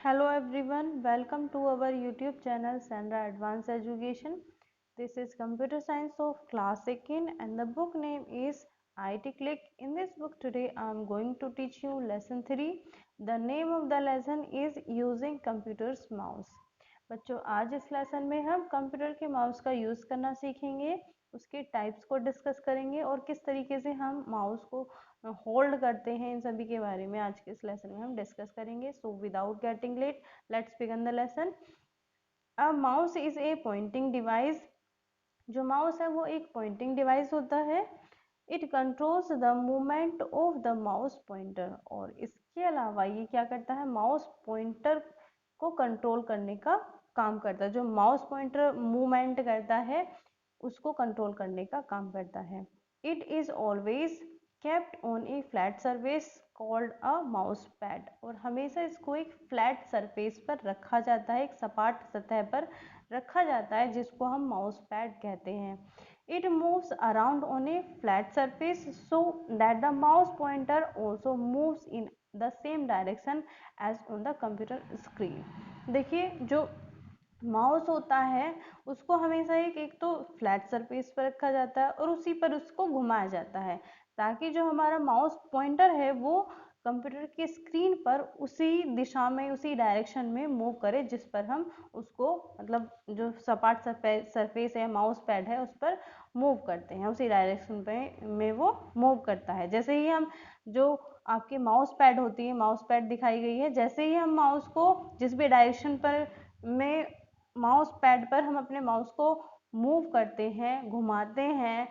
Hello everyone, welcome to our YouTube channel Sandra Advanced Education. This is Computer Science of Class 2nd and the book name is IT Click. In this book today I am going to teach you lesson 3. The name of the lesson is Using Computer's Mouse. बच्चों आज इस lesson में हम computer के mouse का use करना सीखेंगे, उसके टाइप्स को डिस्कस करेंगे और किस तरीके से हम माउस को होल्ड करते हैं, इन सभी के बारे में आज के इस लेसन में हम डिस्कस करेंगे. So without getting let let's begin the lesson. A mouse is a pointing device. जो माउस है वो एक पॉइंटिंग डिवाइस होता है. It controls the movement of the mouse pointer. और इसके अलावा ये क्या करता है, माउस पॉइंटर को कंट्रोल करने का काम करता है. जो माउस पॉइंटर मूवमेंट करता है उसको कंट्रोल करने का काम करता है. It is always kept on A flat surface called a mouse pad. और हमेशा इसको एक फ्लैट सरफेस पर रखा जाता है, एक सपाट सतह पर रखा जाता है जिसको हम माउस पैड कहते हैं. It moves around on a flat surface so that the mouse pointer also moves in the same direction as on the computer screen. देखिए जो माउस होता है उसको हमेशा एक तो फ्लैट सरफेस पर रखा जाता है और उसी पर उसको घुमाया जाता है ताकि जो हमारा माउस पॉइंटर है वो कंप्यूटर की स्क्रीन पर उसी दिशा में, उसी डायरेक्शन में मूव करे जिस पर हम उसको, मतलब जो सपाट सरफेस है, माउस पैड है, उस पर मूव करते हैं, उसी डायरेक्शन में वो मूव करता है. जैसे ही हम, जो आपकी माउस पैड होती है, माउस पैड दिखाई गई है, जैसे ही हम माउस को जिस भी डायरेक्शन पर में माउस पैड पर हम अपने माउस को मूव करते हैं, घुमाते हैं,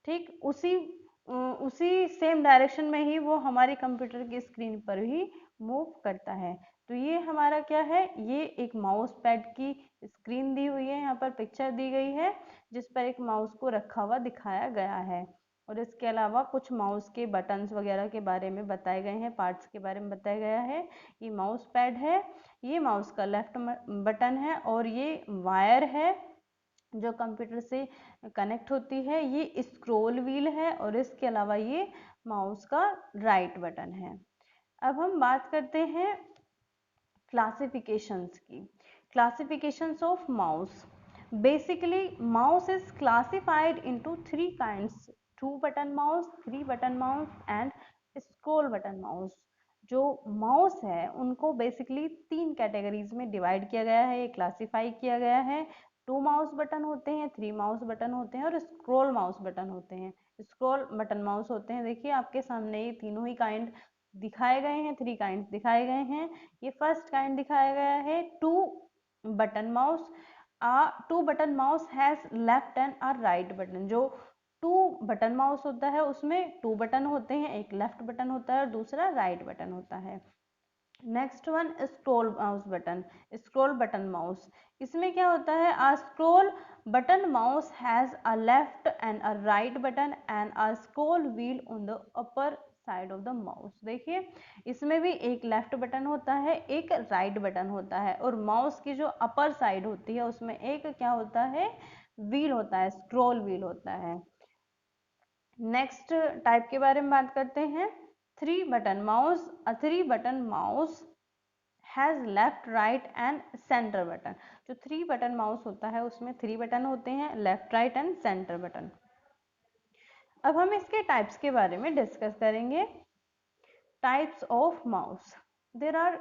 ठीक उसी सेम डायरेक्शन में ही वो हमारी कंप्यूटर की स्क्रीन पर भी मूव करता है. तो ये हमारा क्या है, ये एक माउस पैड की स्क्रीन दी हुई है, यहाँ पर पिक्चर दी गई है जिस पर एक माउस को रखा हुआ दिखाया गया है. और इसके अलावा कुछ माउस के बटन्स वगैरह के बारे में बताए गए हैं, पार्ट्स के बारे में बताया गया है. ये माउस पैड है, ये माउस का लेफ्ट बटन है और ये वायर है जो कंप्यूटर से कनेक्ट होती है. ये स्क्रॉल व्हील है और इसके अलावा ये माउस का राइट बटन है. अब हम बात करते हैं क्लासिफिकेशंस की. Classifications of mouse. Basically mouse is classified into 3 kinds: 2 button mouse, 3 button mouse and scroll button mouse. जो माउस है उनको बेसिकली 3 कैटेगरीज में डिवाइड किया गया है, क्लासीफाई किया गया है. 2 माउस बटन होते हैं, 3 माउस बटन होते हैं और स्क्रॉल माउस बटन होते हैं, स्क्रॉल बटन माउस होते हैं. देखिए आपके सामने ये तीनों ही काइंड दिखाए गए हैं, 3 काइंड दिखाए गए हैं. ये फर्स्ट काइंड दिखाया गया है 2 button mouse. 2 button mouse has left and a right button. जो 2 बटन माउस होता है उसमें 2 बटन होते हैं, एक लेफ्ट बटन होता है और दूसरा राइट बटन होता है. Next one scroll mouse button, scroll button mouse. इसमें क्या होता है, a scroll button mouse has a left and a right button and a scroll wheel on the upper side of the mouse. देखिए इसमें भी एक लेफ्ट बटन होता है, एक राइट बटन होता है और माउस की जो अपर साइड होती है उसमें एक क्या होता है, व्हील होता है, स्क्रॉल व्हील होता है. नेक्स्ट टाइप के बारे में बात करते हैं, 3 button mouse. A 3 button mouse has left, right and centre button. जो 3 बटन माउस होता है उसमें 3 बटन होते हैं, left, right and centre button. अब हम इसके टाइप्स के बारे में डिस्कस करेंगे. Types of mouse. There are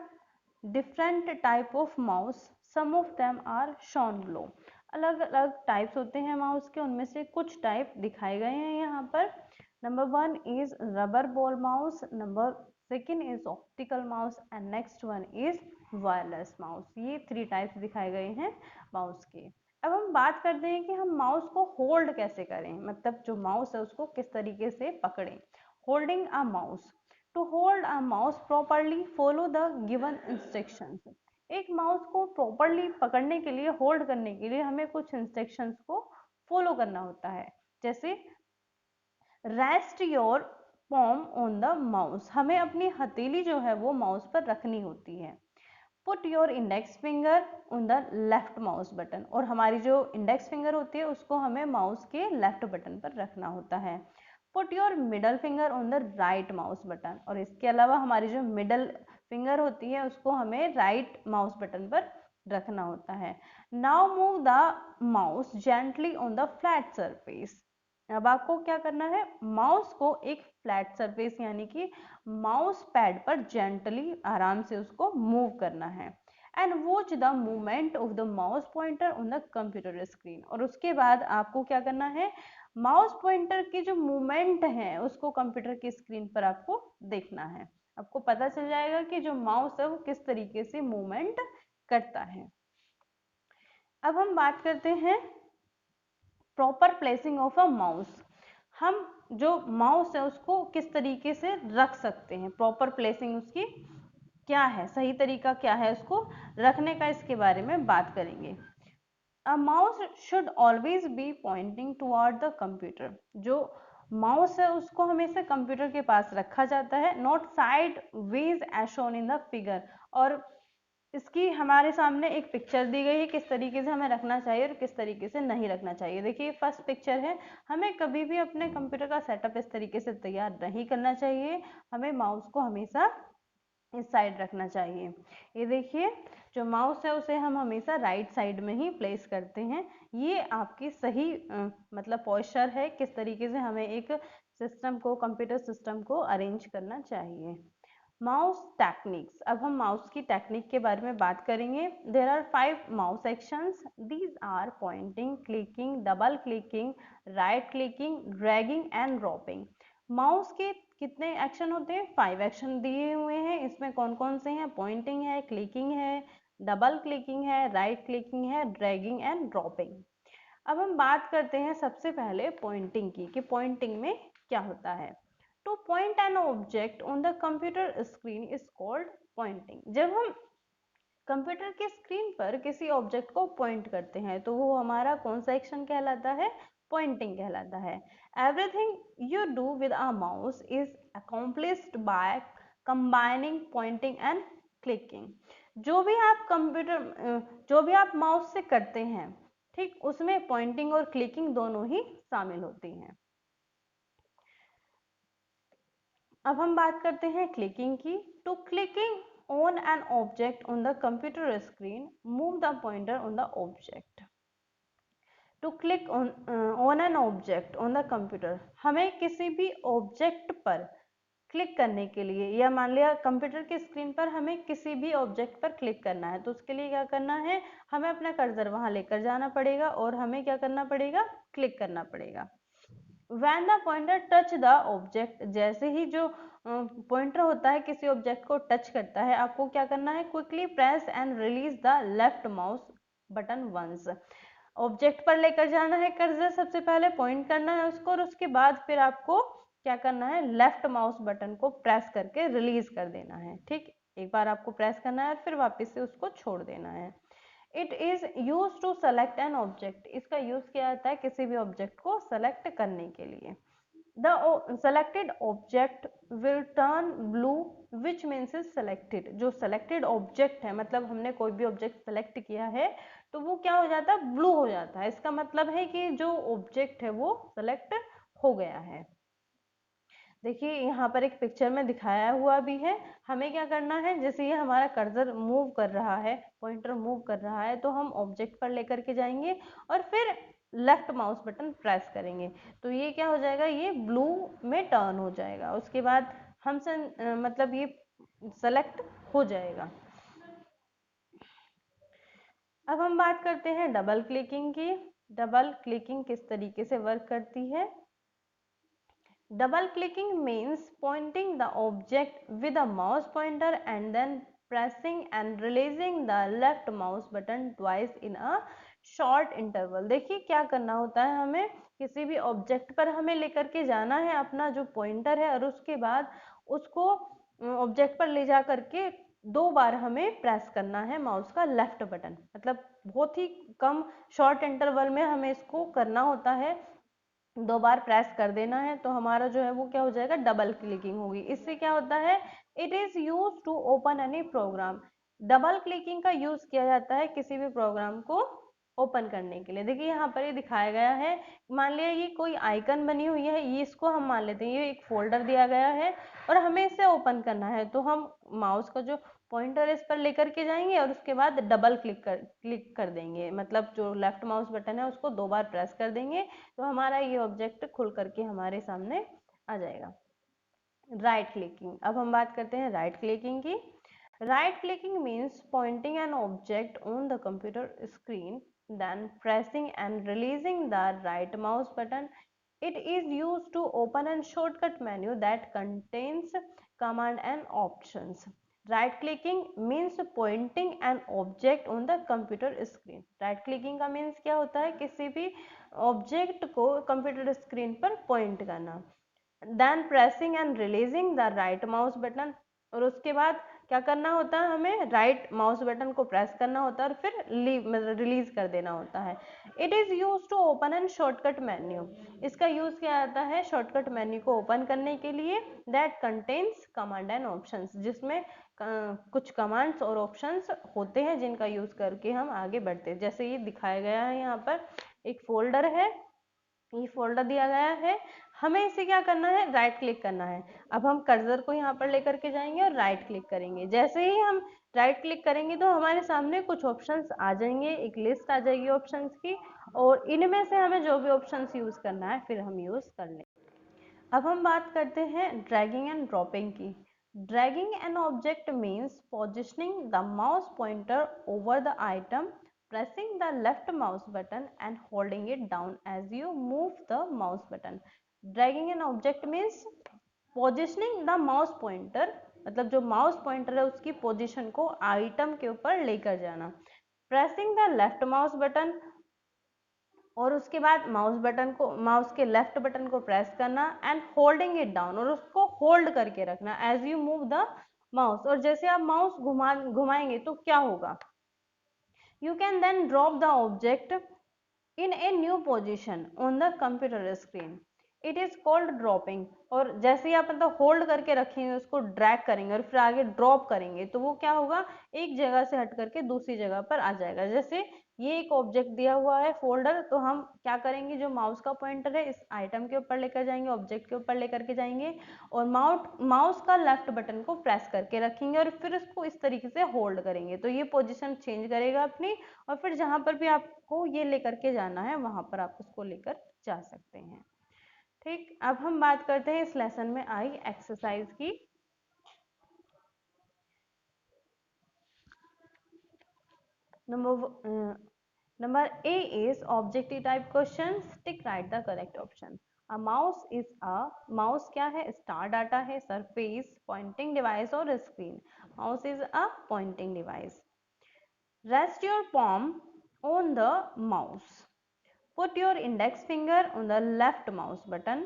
different type of mouse, some of them are shown below. अलग अलग टाइप्स होते हैं माउस के, उनमें से कुछ टाइप दिखाए गए हैं यहाँ पर. Number 1 is rubber ball mouse, number second is optical mouse and next one is wireless mouse. ये 3 टाइप्स दिखाए गए हैं माउस के. अब हम बात करते हैं कि हम माउस को होल्ड कैसे करें, मतलब जो माउस है उसको किस तरीके से पकड़ें. Holding a mouse. To hold a mouse properly follow the given instructions. एक माउस को प्रॉपरली पकड़ने के लिए, होल्ड करने के लिए हमें कुछ इंस्ट्रक्शंस को फॉलो करना होता है. जैसे rest your palm on the mouse. हमें अपनी हथेली जो है वो माउस पर रखनी होती है. Put your index finger on the left mouse button. और हमारी जो इंडेक्स फिंगर होती है उसको हमें माउस के लेफ्ट बटन पर रखना होता है. Put your middle finger on the right mouse button. और इसके अलावा हमारी जो मिडल फिंगर होती है उसको हमें राइट माउस बटन पर रखना होता है। Now move the mouse gently on the flat surface. अब आपको क्या करना है, माउस को एक फ्लैट सरफेस यानी कि माउस पैड पर जेंटली आराम से उसको मूव करना है। And watch the movement of the mouse pointer on the computer screen. और उसके बाद आपको क्या करना है, माउस पॉइंटर की जो मूवमेंट है उसको कंप्यूटर की स्क्रीन पर आपको देखना है। आपको पता चल जाएगा कि जो माउस है वो किस तरीके से मूवमेंट करता है। अब हम बात करते हैं proper placing of a mouse. हम जो माउस है उसको किस तरीके से रख सकते हैं, प्रॉपर प्लेसिंग उसकी क्या है, सही तरीका क्या है उसको रखने का, इसके बारे में बात करेंगे। A mouse should always be pointing toward the computer. जो माउस है उसको हमेशा कंप्यूटर के पास रखा जाता है, not sideways as shown in the figure. और इसकी हमारे सामने एक पिक्चर दी गई है किस तरीके से हमें रखना चाहिए और किस तरीके से नहीं रखना चाहिए। देखिए फर्स्ट पिक्चर है, हमें कभी भी अपने कंप्यूटर का सेटअप इस तरीके से तैयार नहीं करना चाहिए, हमें माउस को हमेशा इस साइड रखना चाहिए। ये देखिए जो माउस है उसे हम हमेशा राइट साइड में ही प्लेस करते हैं। ये आपकी सही मतलब पोस्चर है, किस तरीके से हमें एक सिस्टम को, कंप्यूटर सिस्टम को अरेंज करना चाहिए। Mouse techniques. अब हम माउस की टेक्निक के बारे में बात करेंगे। There are 5 mouse actions, these are pointing, clicking, double clicking, right clicking, dragging and dropping. Mouse के कितने एक्शन होते हैं, 5 एक्शन दिए हुए हैं। इसमें कौन कौन से हैं, पॉइंटिंग है, क्लिकिंग है, डबल क्लिकिंग है, राइट क्लिकिंग है, ड्रैगिंग एंड ड्रॉपिंग। अब हम बात करते हैं सबसे पहले पॉइंटिंग की, कि पॉइंटिंग में क्या होता है। To point an object on the computer screen is called pointing. जब हम कंप्यूटर की स्क्रीन पर किसी ऑब्जेक्ट को पॉइंट करते हैं तो वो हमारा कौन सा एक्शन कहलाता है, पॉइंटिंग कहलाता है। Everything you do with a mouse is accomplished by combining pointing and clicking. जो भी आप माउस से करते हैं, ठीक, उसमें पॉइंटिंग और क्लिकिंग दोनों ही शामिल होती हैं। अब हम बात करते हैं क्लिकिंग की। To clicking on an object on the computer screen, move the pointer on the object. To click on an object on the computer, हमें किसी भी ऑब्जेक्ट पर क्लिक करने के लिए, या मान लिया कंप्यूटर की स्क्रीन पर हमें किसी भी ऑब्जेक्ट पर क्लिक करना है, तो उसके लिए क्या करना है, हमें अपना कर्सर वहां लेकर जाना पड़ेगा और हमें क्या करना पड़ेगा, क्लिक करना पड़ेगा। When the pointer touch the object, जैसे ही जो पॉइंटर होता है किसी ऑब्जेक्ट को टच करता है, आपको क्या करना है, quickly press and release the left mouse button once. Object पर लेकर जाना है कर्सर, सबसे पहले पॉइंट करना है उसको और उसके बाद फिर आपको क्या करना है, लेफ्ट माउस बटन को प्रेस करके रिलीज कर देना है। ठीक, एक बार आपको प्रेस करना है और फिर वापस से उसको छोड़ देना है। It is use to select an object, इसका यूज किया जाता है किसी भी ऑब्जेक्ट को सेलेक्ट करने के लिए। The selected object will turn blue which means is selected. जो सेलेक्टेड ऑब्जेक्ट है, मतलब हमने कोई भी ऑब्जेक्ट सेलेक्ट किया है तो वो क्या हो जाता है, ब्लू हो जाता है। इसका मतलब है कि जो ऑब्जेक्ट है वो सेलेक्ट हो गया है। देखिए यहाँ पर एक पिक्चर में दिखाया हुआ भी है। हमें क्या करना है, जैसे ये हमारा कर्सर मूव कर रहा है, पॉइंटर मूव कर रहा है, तो हम ऑब्जेक्ट पर लेकर के जाएंगे और फिर लेफ्ट माउस बटन प्रेस करेंगे तो ये क्या हो जाएगा, ये ब्लू में टर्न हो जाएगा। उसके बाद हमसे मतलब ये सेलेक्ट हो जाएगा। अब हम बात करते हैं डबल क्लिकिंग की। डबल क्लिकिंग किस तरीके से वर्क करती है। Double clicking means pointing the object with a mouse pointer and then pressing and releasing the left mouse button twice in a short interval। देखिए क्या करना होता है, हमें किसी भी ऑब्जेक्ट पर हमें लेकर के जाना है अपना जो पॉइंटर है और उसके बाद उसको ऑब्जेक्ट पर ले जा करके 2 बार हमें प्रेस करना है माउस का लेफ्ट बटन। मतलब बहुत ही कम शॉर्ट इंटरवल में हमें इसको करना होता है, 2 बार प्रेस कर देना है तो हमारा जो है वो क्या हो जाएगा, डबल क्लिकिंग होगी। इससे क्या होता है, it is use to open any program. Double clicking का यूज किया जाता है किसी भी प्रोग्राम को ओपन करने के लिए। देखिए यहाँ पर ये दिखाया गया है, मान लिया ये कोई आइकन बनी हुई है, ये इसको हम मान लेते हैं ये एक फोल्डर दिया गया है और हमें इसे ओपन करना है, तो हम माउस का जो पॉइंटर इस पर लेकर के जाएंगे और उसके बाद डबल क्लिक कर देंगे, मतलब जो लेफ्ट माउस बटन है उसको 2 बार प्रेस कर देंगे तो हमारा ये ऑब्जेक्ट खुल करके हमारे सामने आ जाएगा। राइट क्लिकिंग, अब हम बात करते हैं राइट क्लिकिंग की। Right clicking means pointing an object on the computer screen, then pressing and releasing the right mouse button. It is used to open a shortcut menu that contains command and options. Right clicking means pointing an object on the computer screen. Right clicking का means क्या होता है, किसी भी object को computer screen पर point करना। Then pressing and releasing the right mouse button, और उसके बाद क्या करना होता है, हमें राइट माउस बटन को प्रेस करना होता है और फिर रिलीज कर देना होता है। It is use to open and shortcut menu, इसका यूज किया जाता है शॉर्टकट मेन्यू को ओपन करने के लिए। That contains command and options, जिसमें कुछ कमांड्स और ऑप्शंस होते हैं जिनका यूज करके हम आगे बढ़ते हैं। जैसे ये दिखाया गया है, यहाँ पर एक फोल्डर है, ये फोल्डर दिया गया है, हमें इसे क्या करना है, राइट क्लिक करना है। अब हम कर्सर को यहाँ पर लेकर के जाएंगे और राइट क्लिक करेंगे। जैसे ही हम राइट क्लिक करेंगे तो हमारे सामने कुछ ऑप्शंस आ जाएंगे, एक लिस्ट आ जाएगी ऑप्शंस की, और इनमें से हमें जो भी ऑप्शंस यूज करना है फिर हम यूज कर लेंगे। अब हम बात करते हैं ड्रैगिंग एंड ड्रॉपिंग की। Dragging an object means positioning the mouse pointer over the item, pressing the left mouse button and holding it down as you move the mouse button. Dragging an object means positioning the mouse pointer, मतलब जो mouse pointer है उसकी position को item के ऊपर लेकर जाना। Pressing the left mouse button, और उसके बाद माउस के लेफ्ट बटन को प्रेस करना, एंड होल्डिंग इट डाउन, और उसको होल्ड करके रखना as you move the mouse, और जैसे आप माउस घुमाएंगे तो क्या होगा, you can then drop the object in a new position on the computer screen. It is called dropping. और जैसे ही आप मतलब होल्ड करके रखेंगे, उसको ड्रैग करेंगे और फिर आगे ड्रॉप करेंगे तो वो क्या होगा, एक जगह से हट करके दूसरी जगह पर आ जाएगा। जैसे ये एक ऑब्जेक्ट दिया हुआ है फोल्डर, तो हम क्या करेंगे, जो माउस का पॉइंटर है इस आइटम के ऊपर लेकर जाएंगे, ऑब्जेक्ट के ऊपर लेकर के जाएंगे और माउस का लेफ्ट बटन को प्रेस करके रखेंगे और फिर उसको इस तरीके से होल्ड करेंगे तो ये पोजीशन चेंज करेगा अपनी, और फिर जहां पर भी आपको ये लेकर के जाना है वहां पर आप उसको लेकर जा सकते हैं। ठीक, अब हम बात करते हैं इस लेसन में आई एक्सरसाइज की। Number A is objective type questions. Tick right the correct option. A mouse is a mouse क्या है, स्टार डाटा है, सरफेस, पॉइंटिंग डिवाइस और screen. Mouse is a pointing device. Rest your palm on the mouse. Put your index finger on the left mouse button.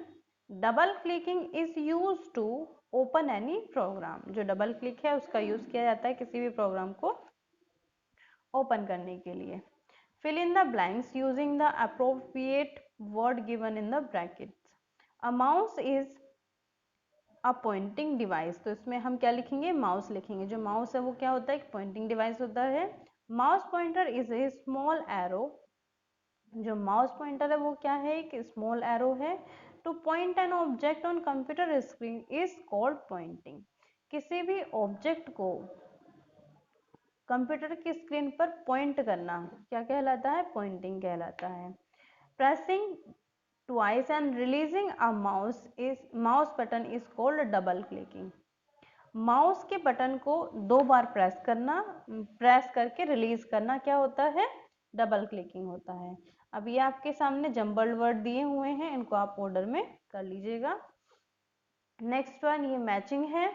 Double clicking is used to open any program. जो double click है उसका use किया जाता है किसी भी programme को open करने के लिए। Fill in the blanks using the appropriate word given in the brackets. A mouse is a pointing device. तो इसमें हम क्या लिखेंगे, माउस लिखेंगे। जो माउस है वो क्या होता है, एक पॉइंटिंग डिवाइस होता है। Mouse pointer is a small arrow, जो माउस पॉइंटर है वो क्या है, एक स्मॉल एरो है। To point an object on computer screen is called pointing. किसी भी ऑब्जेक्ट को कंप्यूटर की स्क्रीन पर पॉइंट करना क्या कहलाता है, पॉइंटिंग कहलाता है। Pressing twice and releasing a mouse button is called double clicking. Mouse के बटन को 2 बार प्रेस करके रिलीज करना क्या होता है, डबल क्लिकिंग होता है। अब ये आपके सामने जम्बल्ड वर्ड दिए हुए हैं, इनको आप ऑर्डर में कर लीजिएगा। नेक्स्ट वन, ये मैचिंग है।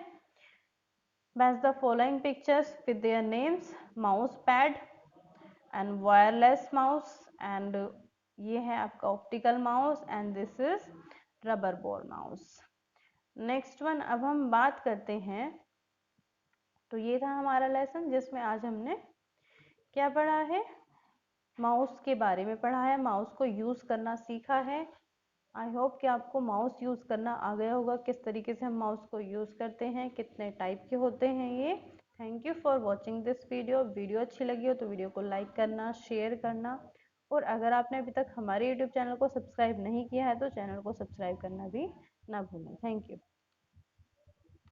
Match the following pictures with their names: mouse pad and wireless mouse, and ये है आपका optical mouse and this is rubber ball mouse. Next one, अब हम बात करते हैं, तो ये था हमारा लेसन जिसमें आज हमने क्या पढ़ा है, माउस के बारे में पढ़ा है, माउस को यूज करना सीखा है। आई होप कि आपको माउस यूज करना आ गया होगा, किस तरीके से हम माउस को यूज करते हैं, कितने टाइप के होते हैं ये। Thank you for watching this video. Video अच्छी लगी हो तो वीडियो को लाइक करना, शेयर करना और अगर आपने अभी तक हमारे यूट्यूब चैनल को सब्सक्राइब नहीं किया है तो चैनल को सब्सक्राइब करना भी ना भूलें। Thank you.